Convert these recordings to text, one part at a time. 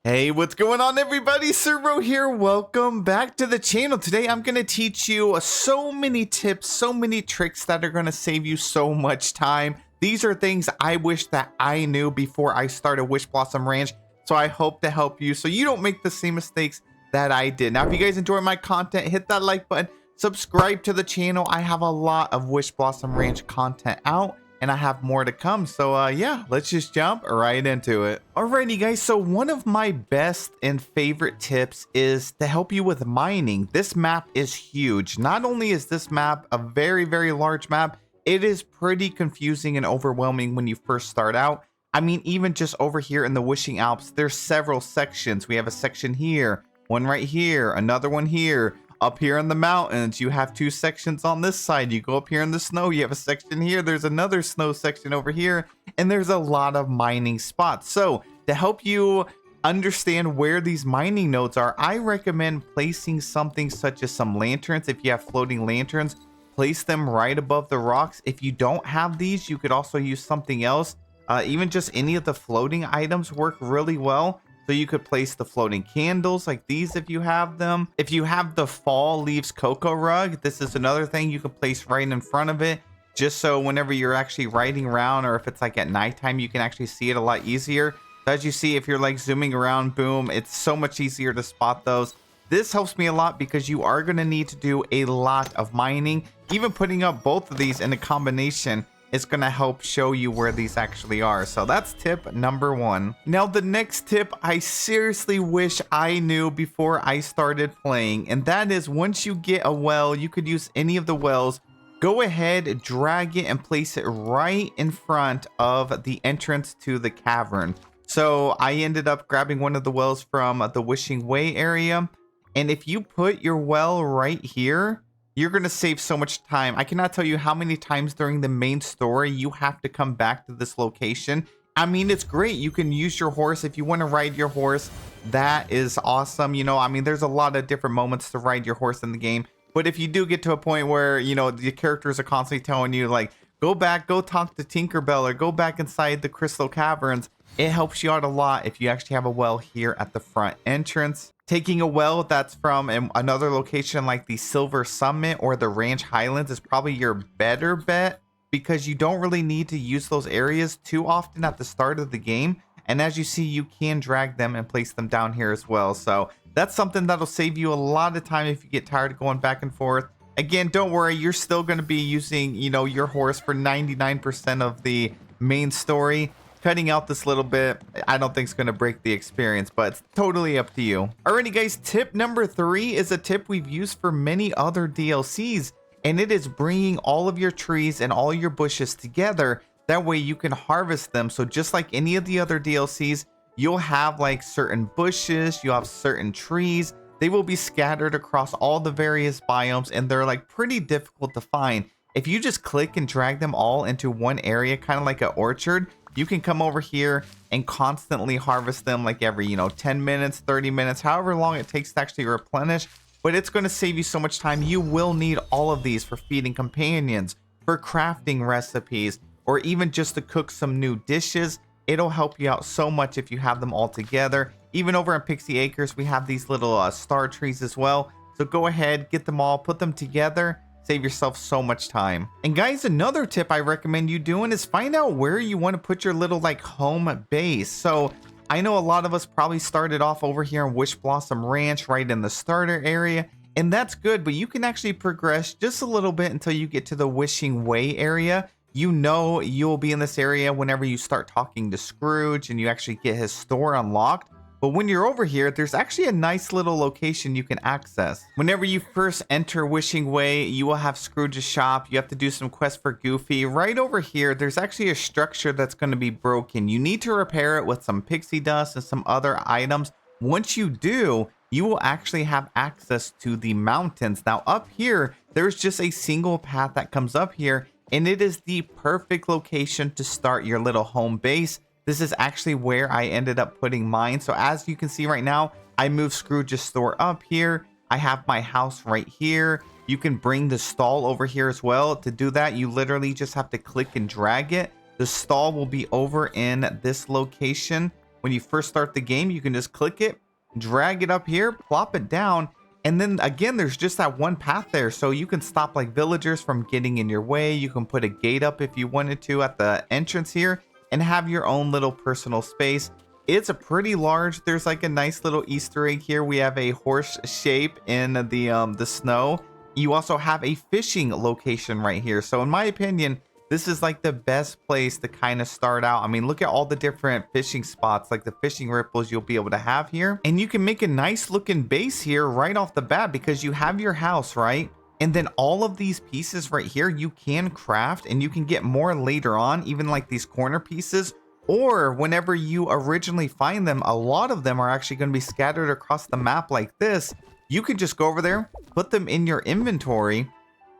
Hey, what's going on everybody? Servo here. Welcome back to the channel. Today I'm going to teach you so many tips, so many tricks that are going to save you so much time. These are things I wish that I knew before I started Wishblossom Ranch. So I hope to help you so you don't make the same mistakes that I did. Now, if you guys enjoy my content, hit that like button, subscribe to the channel. I have a lot of Wishblossom Ranch content out, and I have more to come. So yeah, let's just jump right into it. Alrighty guys, so one of my best and favorite tips is to help you with mining. This map is huge. Not only is this map a very, very large map, it is pretty confusing and overwhelming when you first start out. I mean, even just over here in the Wishing Alps, there's several sections. We have a section here, one right here, another one here. Up here in the mountains, you have two sections on this side. You go up here in the snow, you have a section here. There's another snow section over here, and there's a lot of mining spots. So to help you understand where these mining nodes are, I recommend placing something such as some lanterns. If you have floating lanterns, place them right above the rocks. If you don't have these, you could also use something else. Even just any of the floating items work really well. So you could place the floating candles like these if you have them. If you have the fall leaves cocoa rug, this is another thing you could place right in front of it, just so whenever you're actually riding around, or if it's like at nighttime, you can actually see it a lot easier. So as you see, if you're like zooming around, boom, it's so much easier to spot those. This helps me a lot because you are going to need to do a lot of mining. Even putting up both of these in a combination is going to help show you where these actually are. So that's tip number one. Now the next tip I seriously wish I knew before I started playing, and that is once you get a well, you could use any of the wells. Go ahead, drag it and place it right in front of the entrance to the cavern. So I ended up grabbing one of the wells from the Wishing Way area, and if you put your well right here, you're going to save so much time. I cannot tell you how many times during the main story you have to come back to this location. I mean, it's great. You can use your horse if you want to ride your horse. That is awesome. You know, I mean, there's a lot of different moments to ride your horse in the game. But if you do get to a point where, you know, the characters are constantly telling you, like, go back, go talk to Tinkerbell, or go back inside the Crystal Caverns, it helps you out a lot if you actually have a well here at the front entrance. Taking a well that's from another location like the Silver Summit or the Ranch Highlands is probably your better bet, because you don't really need to use those areas too often at the start of the game. And as you see, you can drag them and place them down here as well. So that's something that'll save you a lot of time if you get tired of going back and forth. Again, don't worry, you're still going to be using, you know, your horse for 99% of the main story. Cutting out this little bit, I don't think it's going to break the experience, but it's totally up to you. Alrighty guys, tip number 3 is a tip we've used for many other DLCs, and it is bringing all of your trees and all your bushes together. That way you can harvest them. So just like any of the other DLCs, you'll have like certain bushes, you have certain trees. They will be scattered across all the various biomes, and they're like pretty difficult to find. If you just click and drag them all into one area, kind of like an orchard, you can come over here and constantly harvest them like every, you know, 10 minutes, 30 minutes, however long it takes to actually replenish. But it's going to save you so much time. You will need all of these for feeding companions, for crafting recipes, or even just to cook some new dishes. It'll help you out so much if you have them all together. Even over in Pixie Acres, we have these little star trees as well. So go ahead, get them all, put them together. Save yourself so much time. And guys, another tip I recommend you doing is find out where you want to put your little like home base. So I know a lot of us probably started off over here in Wishblossom Ranch, right in the starter area, and that's good, but you can actually progress just a little bit until you get to the Wishing Way area. You know you'll be in this area whenever you start talking to Scrooge and you actually get his store unlocked. But when you're over here, there's actually a nice little location you can access. Whenever you first enter Wishing Way, you will have Scrooge's shop. You have to do some quests for Goofy. Right over here, there's actually a structure that's going to be broken. You need to repair it with some pixie dust and some other items. Once you do, you will actually have access to the mountains. Now up here, there's just a single path that comes up here, and it is the perfect location to start your little home base. This is actually where I ended up putting mine. So as you can see right now, I moved Scrooge's store up here. I have my house right here. You can bring the stall over here as well. To do that, you literally just have to click and drag it. The stall will be over in this location. when you first start the game, you can just click it, drag it up here, plop it down, and then again, there's just that one path there, so you can stop like villagers from getting in your way. You can put a gate up if you wanted to at the entrance here and have your own little personal space. It's a pretty large. There's like a nice little Easter egg here. We have a horse shape in the snow. You also have a fishing location right here. So in my opinion, this is like the best place to kind of start out. I mean, look at all the different fishing spots, like the fishing ripples you'll be able to have here. And you can make a nice looking base here right off the bat because you have your house, right? And then all of these pieces right here, you can craft and you can get more later on, even like these corner pieces. Or whenever you originally find them, a lot of them are actually going to be scattered across the map like this. You can just go over there, put them in your inventory,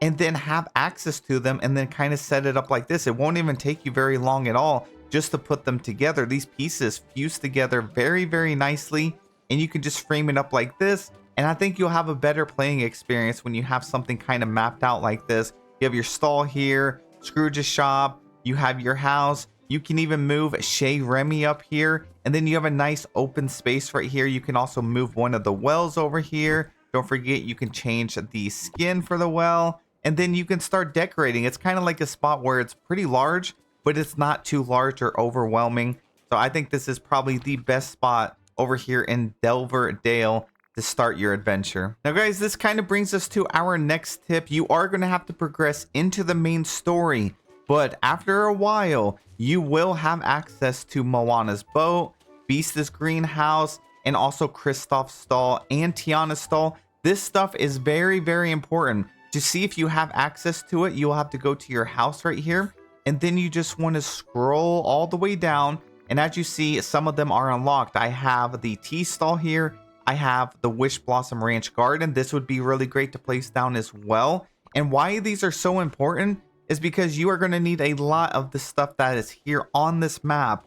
and then have access to them and then kind of set it up like this. It won't even take you very long at all just to put them together. These pieces fuse together very, very nicely, and you can just frame it up like this. And I think you'll have a better playing experience when you have something kind of mapped out like this. You have your stall here, Scrooge's shop, you have your house. You can even move Chez Remy up here, and then you have a nice open space right here. You can also move one of the wells over here. Don't forget, you can change the skin for the well. And then you can start decorating. It's kind of like a spot where it's pretty large, but it's not too large or overwhelming. So I think this is probably the best spot over here in Delver Dale to start your adventure. Now guys, this kind of brings us to our next tip. You are going to have to progress into the main story, but after a while, you will have access to Moana's boat, Beast's greenhouse, and also Kristoff's stall and Tiana's stall. This stuff is very, very important. To see if you have access to it, you'll have to go to your house right here, and then you just want to scroll all the way down, and as you see, some of them are unlocked. I have the tea stall here. I have the Wishblossom Ranch garden. This would be really great to place down as well. And why these are so important is because you are going to need a lot of the stuff that is here on this map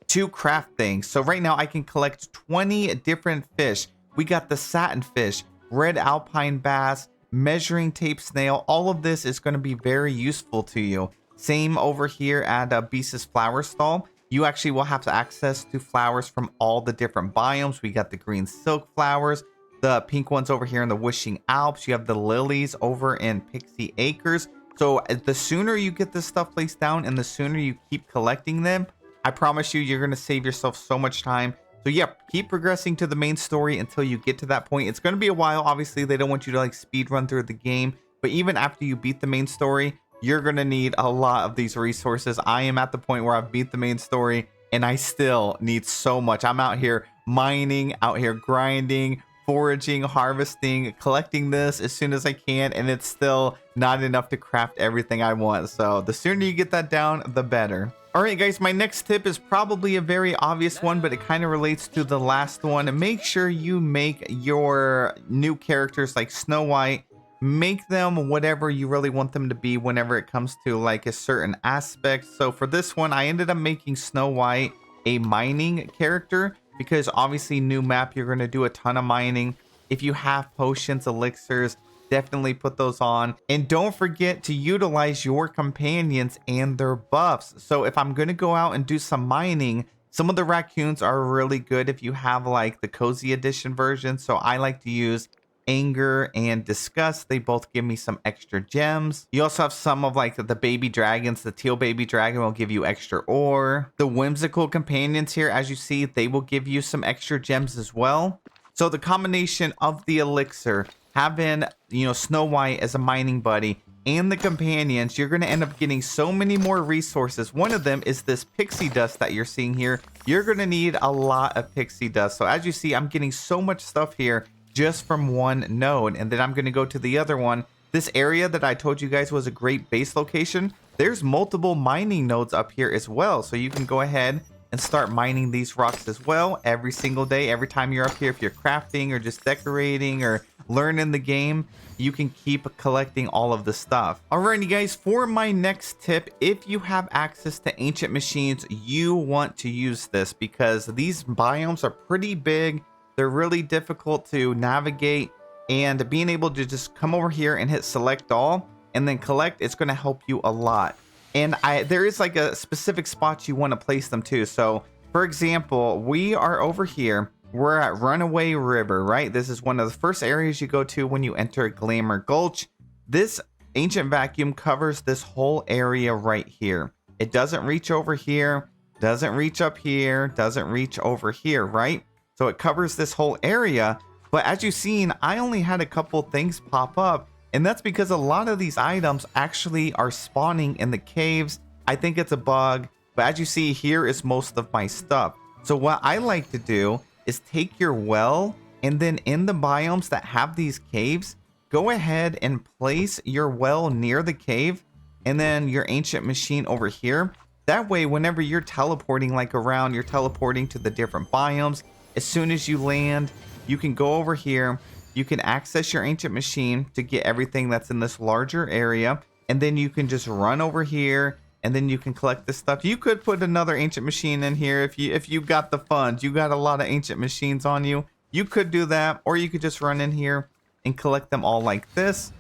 to craft things. So right now I can collect 20 different fish. We got the satin fish, red alpine bass, measuring tape snail. All of this is going to be very useful to you. Same over here at Beast's flower stall. You actually will have access to flowers from all the different biomes. We got the green silk flowers, the pink ones over here in the Wishing Alps. You have the lilies over in Pixie Acres. So the sooner you get this stuff placed down and the sooner you keep collecting them, I promise you, you're going to save yourself so much time. So yeah, keep progressing to the main story until you get to that point. It's going to be a while. Obviously, they don't want you to like speed run through the game. But even after you beat the main story, you're going to need a lot of these resources. I am at the point where I've beat the main story and I still need so much. I'm out here mining, out here grinding, foraging, harvesting, collecting this as soon as I can. And it's still not enough to craft everything I want. So the sooner you get that down, the better. All right, guys, my next tip is probably a very obvious one, but it kind of relates to the last one. Make sure you make your new characters like Snow White, make them whatever you really want them to be whenever it comes to like a certain aspect. So for this one, I ended up making Snow White a mining character because obviously new map, you're going to do a ton of mining. If you have potions, elixirs, definitely put those on. And don't forget to utilize your companions and their buffs. So if I'm going to go out and do some mining, some of the raccoons are really good if you have like the cozy edition version. So I like to use anger and disgust. They both give me some extra gems. You also have some of like the baby dragons. The teal baby dragon will give you extra ore. The whimsical companions here, as you see, they will give you some extra gems as well. So the combination of the elixir, having, you know, Snow White as a mining buddy, and the companions, you're going to end up getting so many more resources. One of them is this pixie dust that you're seeing here. You're going to need a lot of pixie dust. So as you see, I'm getting so much stuff here just from one node. And then I'm going to go to the other one. This area that I told you guys was a great base location. There's multiple mining nodes up here as well. So you can go ahead and start mining these rocks as well every single day. Every time you're up here, if you're crafting or just decorating or learning the game, you can keep collecting all of the stuff. Alrighty guys, for my next tip, if you have access to ancient machines, you want to use this because these biomes are pretty big. They're really difficult to navigate, and being able to just come over here and hit select all and then collect, it's going to help you a lot. And there is like a specific spot you want to place them to. So For example, we are over here. We're at Runaway River, right? This is one of the first areas you go to when you enter Glamour Gulch. This ancient vacuum covers this whole area right here. It doesn't reach over here, doesn't reach up here, doesn't reach over here, right? So it covers this whole area. But as you've seen, I only had a couple things pop up, and that's because a lot of these items actually are spawning in the caves. I think it's a bug, but as you see, here is most of my stuff. So what I like to do is take your well, and then in the biomes that have these caves, go ahead and place your well near the cave, and then your ancient machine over here. That way, whenever you're teleporting like around, you're teleporting to the different biomes. As soon as you land, you can go over here. You can access your ancient machine to get everything that's in this larger area. And then you can just run over here, and then you can collect this stuff. You could put another ancient machine in here if you got the funds. You got a lot of ancient machines on you. You could do that, or you could just run in here and collect them all like this.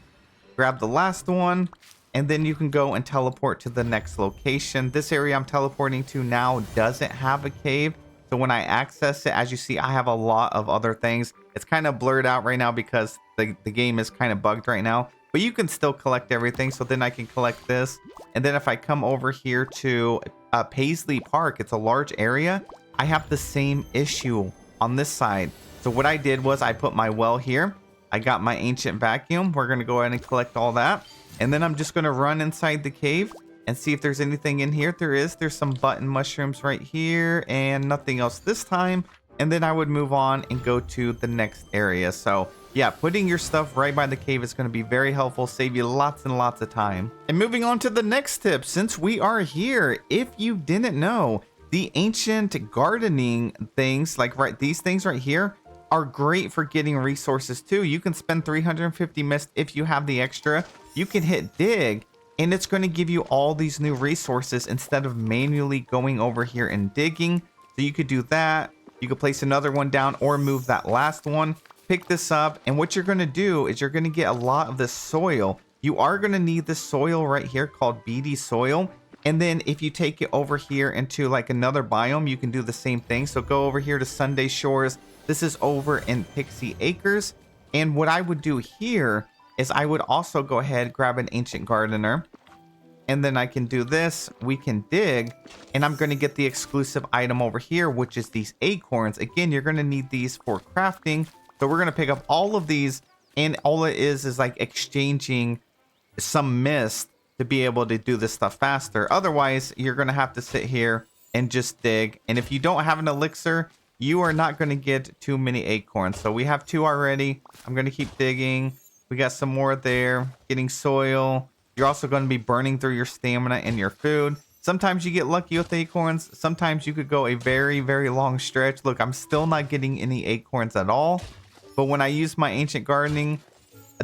Grab the last one, and then you can go and teleport to the next location. This area I'm teleporting to now doesn't have a cave. So when I access it, as you see, I have a lot of other things. It's kind of blurred out right now because the game is kind of bugged right now. But you can still collect everything. So then I can collect this. And then if I come over here to Paisley Park, it's a large area. I have the same issue on this side. So what I did was I put my well here. I got my ancient vacuum. We're going to go ahead and collect all that. And then I'm just going to run inside the cave and see if there's anything in here. There's some button mushrooms right here and nothing else this time. And then I would move on and go to the next area. So yeah, putting your stuff right by the cave is going to be very helpful, save you lots and lots of time. And moving on to the next tip, since we are here, if you didn't know, the ancient gardening things, like these things right here, are great for getting resources too. You can spend 350 mist if you have the extra. You can hit dig, and it's going to give you all these new resources instead of manually going over here and digging. So you could do that. You could place another one down or move that last one. Pick this up, and what you're going to do is you're going to get a lot of this soil. You are going to need this soil right here called beady soil. And then if you take it over here into like another biome, you can do the same thing. So go over here to Sunday Shores. This is over in Pixie Acres. And what I would do here is I would also go ahead, grab an ancient gardener. And then I can do this. We can dig. And I'm going to get the exclusive item over here, which is these acorns. Again, you're going to need these for crafting. So we're going to pick up all of these. And all it is like exchanging some mist to be able to do this stuff faster. Otherwise, you're going to have to sit here and just dig. And if you don't have an elixir, you are not going to get too many acorns. So we have 2 already. I'm going to keep digging. We got some more there. Getting soil. You're also going to be burning through your stamina and your food. Sometimes you get lucky with acorns. Sometimes you could go a very, very long stretch. Look, I'm still not getting any acorns at all. But when I use my ancient gardening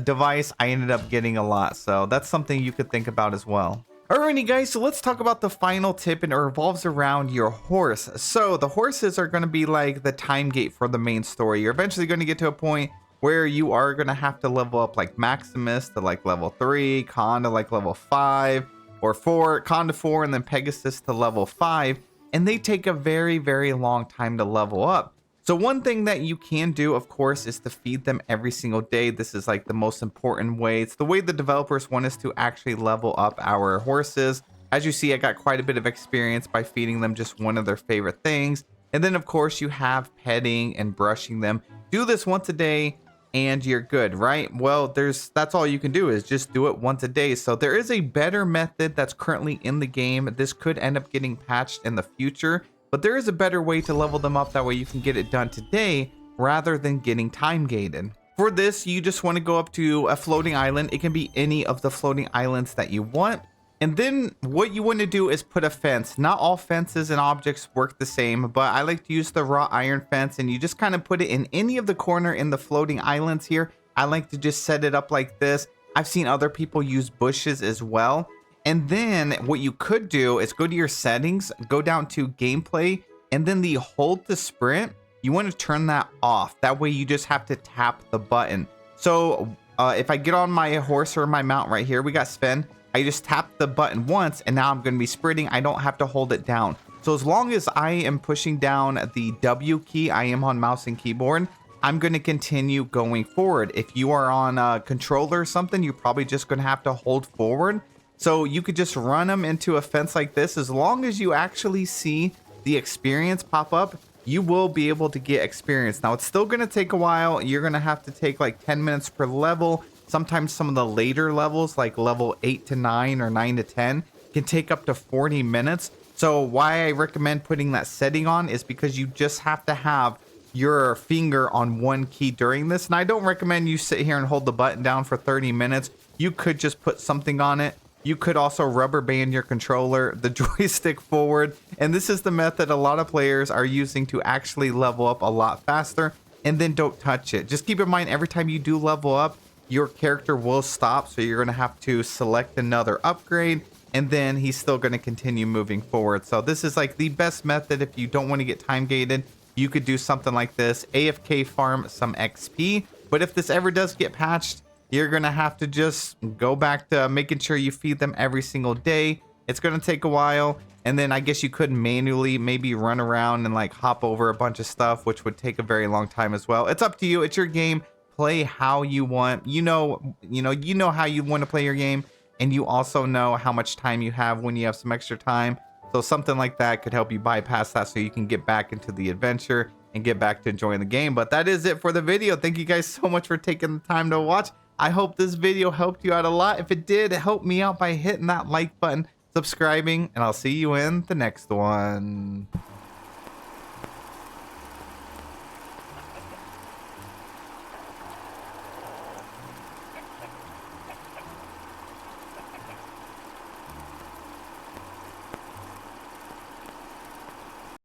device, I ended up getting a lot. So that's something you could think about as well. Alrighty guys, so let's talk about the final tip, and it revolves around your horse. So the horses are going to be like the time gate for the main story. You're eventually going to get to a point where you are going to have to level up like Maximus to like level 3, Con to like level 5, or 4, Con to 4, and then Pegasus to level 5. And they take a very, very long time to level up. So one thing that you can do, of course, is to feed them every single day. This is like the most important way. It's the way the developers want us to actually level up our horses. As you see, I got quite a bit of experience by feeding them just one of their favorite things. And then, of course, you have petting and brushing them. Do this once a day and you're good, right? Well, that's all you can do is just do it once a day. So there is a better method that's currently in the game. This could end up getting patched in the future. But there is a better way to level them up. That way you can get it done today rather than getting time gated. For this, you just want to go up to a floating island. It can be any of the floating islands that you want. And then what you want to do is put a fence. Not all fences and objects work the same, but I like to use the wrought iron fence, and you just kind of put it in any of the corner in the floating islands here. I like to just set it up like this. I've seen other people use bushes as well. And then what you could do is go to your settings, go down to gameplay, and then the hold to sprint, you want to turn that off. That way you just have to tap the button. So if I get on my horse or my mount right here, we got Sven. I just tap the button once, and now I'm going to be sprinting. I don't have to hold it down. So as long as I am pushing down the W key, I am on mouse and keyboard, I'm going to continue going forward. If you are on a controller or something, you're probably just going to have to hold forward. So you could just run them into a fence like this. As long as you actually see the experience pop up, you will be able to get experience. Now, it's still going to take a while. You're going to have to take like 10 minutes per level. Sometimes some of the later levels, like level 8 to 9 or 9 to 10, can take up to 40 minutes. So why I recommend putting that setting on is because you just have to have your finger on one key during this. And I don't recommend you sit here and hold the button down for 30 minutes. You could just put something on it. You could also rubber band your controller, the joystick forward. And this is the method a lot of players are using to actually level up a lot faster. And then don't touch it. Just keep in mind, every time you do level up, your character will stop. So you're going to have to select another upgrade. And then he's still going to continue moving forward. So this is like the best method if you don't want to get time gated. You could do something like this, AFK farm some XP. But if this ever does get patched, you're going to have to just go back to making sure you feed them every single day. It's going to take a while. And then I guess you could manually maybe run around and like hop over a bunch of stuff, which would take a very long time as well. It's up to you. It's your game. Play how you want. You know how you want to play your game. And you also know how much time you have when you have some extra time. So something like that could help you bypass that so you can get back into the adventure and get back to enjoying the game. But that is it for the video. Thank you guys so much for taking the time to watch. I hope this video helped you out a lot. If it did, help me out by hitting that like button, subscribing, and I'll see you in the next one.